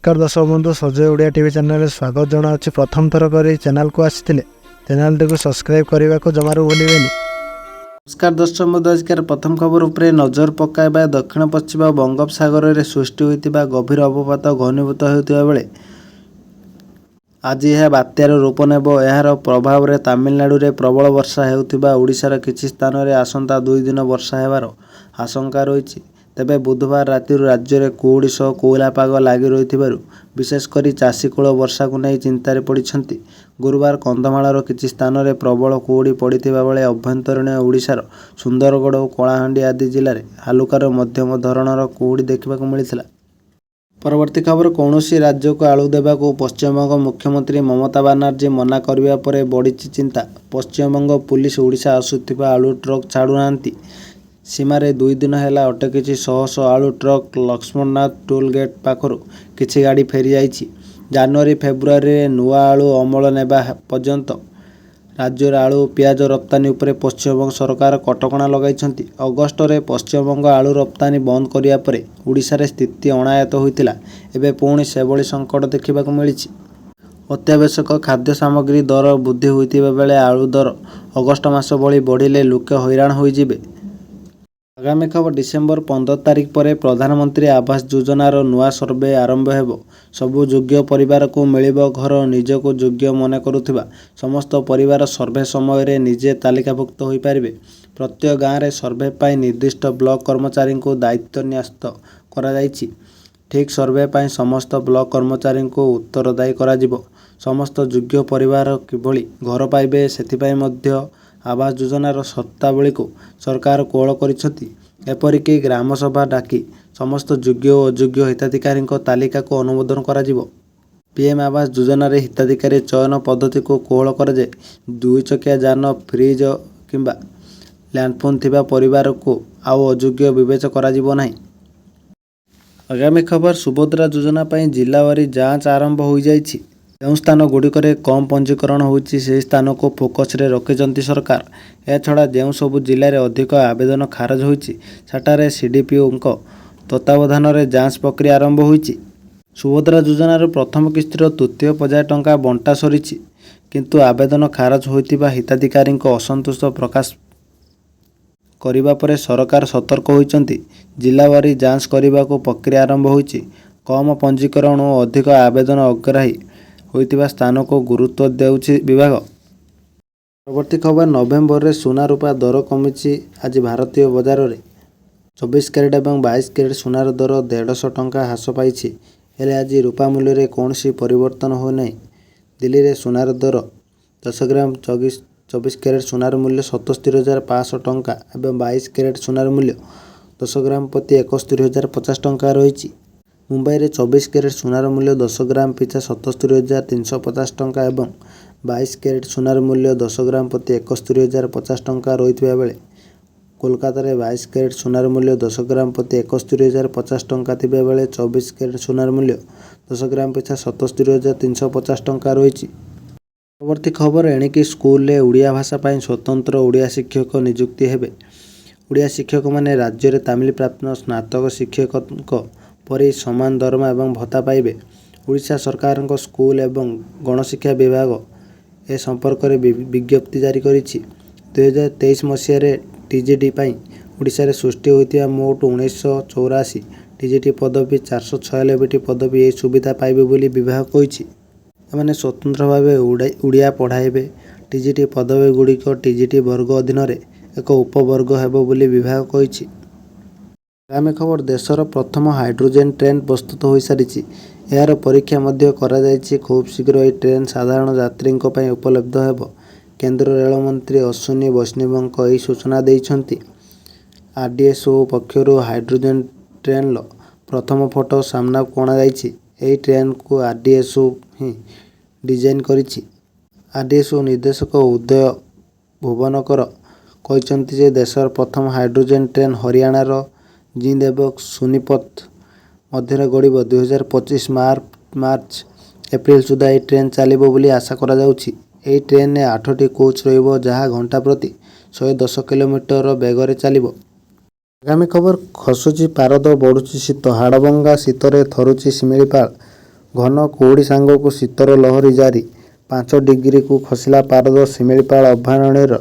नमस्कार दर्शक बंधु सजय ओडिया टीवी चैनल स्वागत जनावि प्रथम थर कर चैनल को आसी चैनल टी सब्सक्राइब करने को जमार भूलें। नमस्कार दर्शक बंधु आजकार प्रथम खबर उपरे नजर पकाइबा दक्षिण पश्चिम बंगोपसागर में सृष्टि होता गभीर अवपात घनीभूत होता बेले आज यह बात्यार रूप नेब। यार प्रभाव में तमिलनाडु में प्रबल वर्षा होता ओडिशार किछि स्थान में आसंता 2 दिन वर्षा हेबार आशंका रही। तेबे बुधवार राति राज्य में कुहुड़ी सह कोहला पाग लगी रही विशेषकर चाषीकूल वर्षा को नहीं चिंतार पड़ती। गुरुवार कंधमाल किछि स्थान में प्रबल कुहुड़ी पड़ता बेले अभ्यंतरीण ओडिशार सुंदरगढ़ और कलाहांडी आदि जिले में हालुकार मध्यम धरणर कुहुड़ी देखा मिलता। परवर्ती खबर कौनसी राज्य को आलू देवा को पश्चिमबंग मुख्यमंत्री ममता बनर्जी मना करने पर बढ़ी चिंता। पश्चिमबंग पुलिस ओडिशा आसुथिबा आलू ट्रक छाड़ू नांती। सीमार 2 दिन है अटकी शह शह आलू ट्रक लक्ष्मणनाथ टोल गेट पाखर किछि गाड़ी फेरी जाइछि। जनवरी फेब्रुआरी नुआ आलू अमल नेबा पर्यंत राज्य आलू पियाज रप्तानी उपरे पश्चिमबंग सरकार कटकणा लगाइछन्ति। अगस्ट रे पश्चिमबंग आलू रप्तानी बंद करिया परे ओडिशा रे स्थिति अणायत होइतिला। एबे पुणी सेभଳି संकट देखिबाकू मिलिछि। अत्यावश्यक खाद्य सामग्री दर वृद्धि होइतिबा बेले आलू दर अगस्ट मास भଳି बढ़िले लोके हैरान होइजिबे। आगामी खबर डिसेम्बर 15 तारिख पर प्रधानमंत्री आवास योजनार नुआ सर्वे आरंभ हेबो। सबु योग्य परिवार को मिलिबो घर। निजको योग्य मन करुथिबा समस्त परिवार सर्वे समय रे निजे तालिकाभुक्त होई पारिबे। प्रत्येक गाँव में सर्वे पाई निर्दिष्ट ब्लॉक कर्मचारी को दायित्व न्यस्त करा जाइछि। ठीक सर्वे पाई समस्त ब्लॉक कर्मचारी को उत्तरदायी करा जिवो। समस्त योग्य परिवार किभଳି घर पाइबे सेथिपाई मध्य आवास योजनार शर्तावली को सरकार कोहल करिसथि। एपरिक ग्रामसभा डाकी समस्त योग्य और अयोग्य हिताधिकारी तालिका को अनुमोदन करा जिवो। पीएम आवास योजना रे हिताधिकारी चयन पद्धति को कोहल कराए। 2 चकिया जान फ्रिज किंबा लैंडफोन थिबा परिवार को आउ अयोग्य विवेच करा जिवो नाही। आगामी खबर सुभद्रा योजना पाई जिलावारी जांच आरंभ हो जाइछि। जो स्थान गुड़िक कम पंजीकरण होती से स्थान को फोकस रे रखिंट सरकार। एछड़ा जो सबू जिले में अधिक आवेदन खारज होती सेठारे सीडीपीओ तत्वावधान में जांच प्रक्रिया आरंभ होती। सुभद्रा योजनार प्रथम किस्तिर तृतीय पर्याय टंका बंटा सरी किंतु आवेदन खारज होता हिताधिकारी असंतोष प्रकाश करने पर सरकार सतर्क होती। जिलावारी जांच करने को प्रक्रिया आरंभ होती। कम पंजीकरण और अधिक आवेदन अग्राही होइतिबा स्थान को गुरुत्व देउछि विभाग। परवर्ती खबर नवेम्बर रे सोना रूपा दर कमिछि। आज भारतीय बजार रे 24 कैरेट एवं 22 कैरेट सोनार दर 150 टंका ह्रास पाइछि। हेले आज रूपा मूल्य रे कौनसी परिवर्तन हो नहीं। दिल्ली रे सोनार दर 10 ग्राम 24 कैरेट सोनार मूल्य 77,500 टंका एवं 22 कैरेट सोनार मूल्य 10 ग्राम प्रति 71,050 टंका रही। मुंबई रे 24 कैरेट सोनार मूल्य 10 ग्राम पिछा 77,350 टंका एवं 22 कैरेट सोनार मूल्य 10 ग्राम प्रति 71,050 टंका रही बेले कोलकाता रे 22 कैरेट सोनार मूल्य 10 ग्राम प्रति 71,050 टंका थिबा बेले 24 कैरेट सोनार मूल्य 10 ग्राम पिछा 77,350 टंका रही। परवर्ती खबर एणिकी स्कूल रे उड़िया भाषा पाई स्वतंत्र उड़िया शिक्षक नियुक्ति हेबे। उड़िया शिक्षक माने राज्य रे तमिल प्राप्त स्नातक शिक्षक परि समान दरमा एवं भत्ता पाइबे। ओडिशा सरकार स्कूल एवं गणशिक्षा विभाग ए संपर्क में विज्ञप्ति जारी करिछि। 2023 मसीह टीजीटी पाई ओडिशा रे सृष्टि होइतिबा मोट 1984 टीजीटी पदवी 496 पदवी ए सुविधा पाइबे बोली विभाग कहिछि। एमाने स्वतंत्र भावे उड़िया पढ़ाइबे। टीजीटी पदवी गुड़िक टीजीटी वर्ग अधीन एक उपवर्ग हेबो बोली विभाग कहिछि। आगामी खबर देशर प्रथम हाइड्रोजेन ट्रेन प्रस्तुत हो सारी। यार परीक्षा मध्य करा जायछि। खूब शीघ्र यह ट्रेन साधारण यात्री उपलब्ध हेबो। केंद्र रेल मंत्री अश्विनी वैष्णव यह सूचना देइछन्ति। आरडीएसओ पक्षर हाइड्रोजेन ट्रेन प्रथम फोटो सामना को अणा जायछि। यह ट्रेन को आरडीएसओ ही डिजाइन करिछि। आरडीएसओ निर्देशक उदय भुवनकर कहते जे देशर प्रथम हाइड्रोजेन ट्रेन हरियाणार जिंद एवं सोनीपत मध्य गड़ब 2025 मार्च एप्रिल सुधा यह ट्रेन चलो बोली आशा करा जाउछि। यह ट्रेन में 8टी कोच रहिबो जहाँ घंटा प्रति 110 किलोमीटर बेगर चलिबो। आगामी खबर खसुची पारद बढ़ुची शीत। हाड़भंगा शीतरे थरुची शिमिलीपाल। ଘନ କୁହୁଡ଼ି ସାଙ୍ଗକୁ ଶୀତର ଲହରୀ ଜାରି 5 ଡିଗ୍ରୀକୁ ଖସିଲା ପାରଦ ଶିମିଳିପାଳ ଅଭୟାରଣ୍ୟର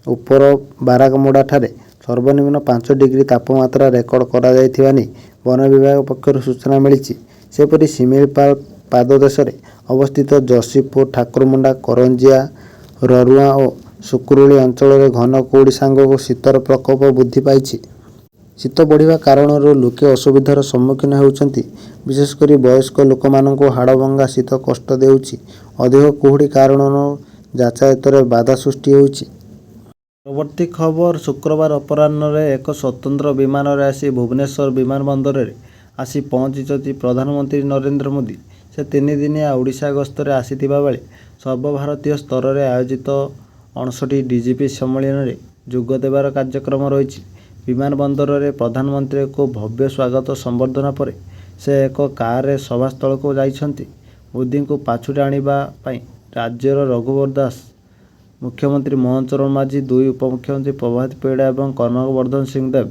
ଉପର ବାରାକମୁଣ୍ଡାଠାରେ ସର୍ବନିମ୍ନ 5 ଡିଗ୍ରୀ ତାପମାତ୍ରା ରେକର୍ଡ କରାଯାଇଥିବା ନେଇ ବନ ବିଭାଗ ପକ୍ଷରୁ ସୂଚନା ମିଳିଛି। ସେପରି ଶିମିଳିପାଳ ପାଦଦେଶରେ ଅବସ୍ଥିତ ଯଶୀପୁର, ଠାକୁରମୁଣ୍ଡା, କରଞ୍ଜିଆ, ରରୁଆଁ ଓ ସୁକୁରୁଳି ଅଞ୍ଚଳରେ ଘନ କୁହୁଡ଼ି ସାଙ୍ଗକୁ ଶୀତର ପ୍ରକୋପ ବୃଦ୍ଧି ପାଇଛି। ଶୀତ ବଢ଼ିବା କାରଣରୁ ଲୋକେ ଅସୁବିଧାର ସମ୍ମୁଖୀନ ହେଉଛନ୍ତି। ବିଶେଷ କରି ବୟସ୍କ ଲୋକମାନଙ୍କୁ ହାଡ଼ଭଙ୍ଗା ଶୀତ କଷ୍ଟ ଦେଉଛି। ଅଧିକ କୁହୁଡ଼ି କାରଣରୁ ଯାତାୟାତରେ ବାଧା ସୃଷ୍ଟି ହେଉଛି। ପରବର୍ତ୍ତୀ ଖବର, ଶୁକ୍ରବାର ଅପରାହ୍ନରେ ଏକ ସ୍ୱତନ୍ତ୍ର ବିମାନରେ ଆସି ଭୁବନେଶ୍ୱର ବିମାନବନ୍ଦରରେ ଆସି ପହଞ୍ଚିଛନ୍ତି ପ୍ରଧାନମନ୍ତ୍ରୀ ନରେନ୍ଦ୍ର ମୋଦି। ସେ 3 ଦିନିଆ ଓଡ଼ିଶା ଗସ୍ତରେ ଆସିଥିବା ବେଳେ ସର୍ବଭାରତୀୟ ସ୍ତରରେ ଆୟୋଜିତ 59 ଡିଜିପି ସମ୍ମିଳନୀରେ ଯୋଗ ଦେବାର କାର୍ଯ୍ୟକ୍ରମ ରହିଛି। ବିମାନବନ୍ଦରରେ ପ୍ରଧାନମନ୍ତ୍ରୀଙ୍କୁ ଭବ୍ୟ ସ୍ୱାଗତ ସମ୍ବର୍ଦ୍ଧନା ପରେ ସେ ଏକ କାରରେ ସଭାସ୍ଥଳକୁ ଯାଇଛନ୍ତି। ମୋଦିଙ୍କୁ ପାଛୋଟି ଆଣିବା ପାଇଁ ରାଜ୍ୟର ରଘୁବର ଦାସ, ମୁଖ୍ୟମନ୍ତ୍ରୀ ମୋହନ ଚରଣ ମାଝୀ, 2 ଉପମୁଖ୍ୟମନ୍ତ୍ରୀ ପ୍ରଭାତ ପରିଡ଼ା ଏବଂ କନକବର୍ଦ୍ଧନ ସିଂହଦେବ,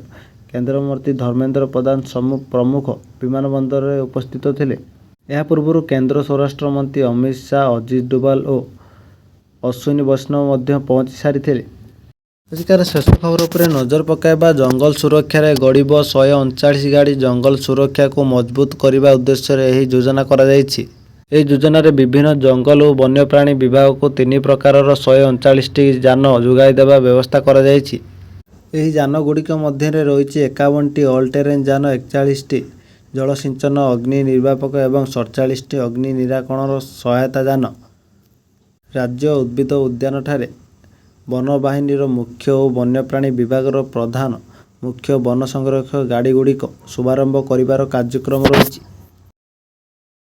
କେନ୍ଦ୍ରମନ୍ତ୍ରୀ ଧର୍ମେନ୍ଦ୍ର ପ୍ରଧାନ ପ୍ରମୁଖ ବିମାନବନ୍ଦରରେ ଉପସ୍ଥିତ ଥିଲେ। ଏହା ପୂର୍ବରୁ କେନ୍ଦ୍ର ସ୍ୱରାଷ୍ଟ୍ର ମନ୍ତ୍ରୀ ଅମିତ ଶାହ, ଅଜିତ ଡୋଭାଲ ଓ ଅଶ୍ୱିନୀ ବୈଷ୍ଣବ ମଧ୍ୟ ପହଞ୍ଚି ସାରିଥିଲେ। ଆଜିକାର ଶେଷ ଖବର ଉପରେ ନଜର ପକାଇବା। ଜଙ୍ଗଲ ସୁରକ୍ଷାରେ ଗଡ଼ିବ 139 ଗାଡ଼ି। ଜଙ୍ଗଲ ସୁରକ୍ଷାକୁ ମଜବୁତ କରିବା ଉଦ୍ଦେଶ୍ୟରେ ଏହି ଯୋଜନା କରାଯାଇଛି। ଏହି ଯୋଜନାରେ ବିଭିନ୍ନ ଜଙ୍ଗଲ ଓ ବନ୍ୟପ୍ରାଣୀ ବିଭାଗକୁ 3 ପ୍ରକାରର 139ଟି ଯାନ ଯୋଗାଇ ଦେବା ବ୍ୟବସ୍ଥା କରାଯାଇଛି। ଏହି ଯାନଗୁଡ଼ିକ ମଧ୍ୟରେ ରହିଛି 51ଟି ଅଲ୍ ଟେରେନ୍ ଯାନ, 41ଟି ଜଳସିଞ୍ଚନ, ଅଗ୍ନି ନିର୍ବାପକ ଏବଂ 47ଟି ଅଗ୍ନି ନିରାକରଣ ସହାୟତା ଯାନ। ରାଜ୍ୟ ଉଦ୍ଭିଦ ଉଦ୍ୟାନଠାରେ ବନ ବାହିନୀର ମୁଖ୍ୟ ଓ ବନ୍ୟପ୍ରାଣୀ ବିଭାଗର ପ୍ରଧାନ ମୁଖ୍ୟ ବନ ସଂରକ୍ଷକ ଗାଡ଼ିଗୁଡ଼ିକ ଶୁଭାରମ୍ଭ କରିବାର କାର୍ଯ୍ୟକ୍ରମ ରହିଛି।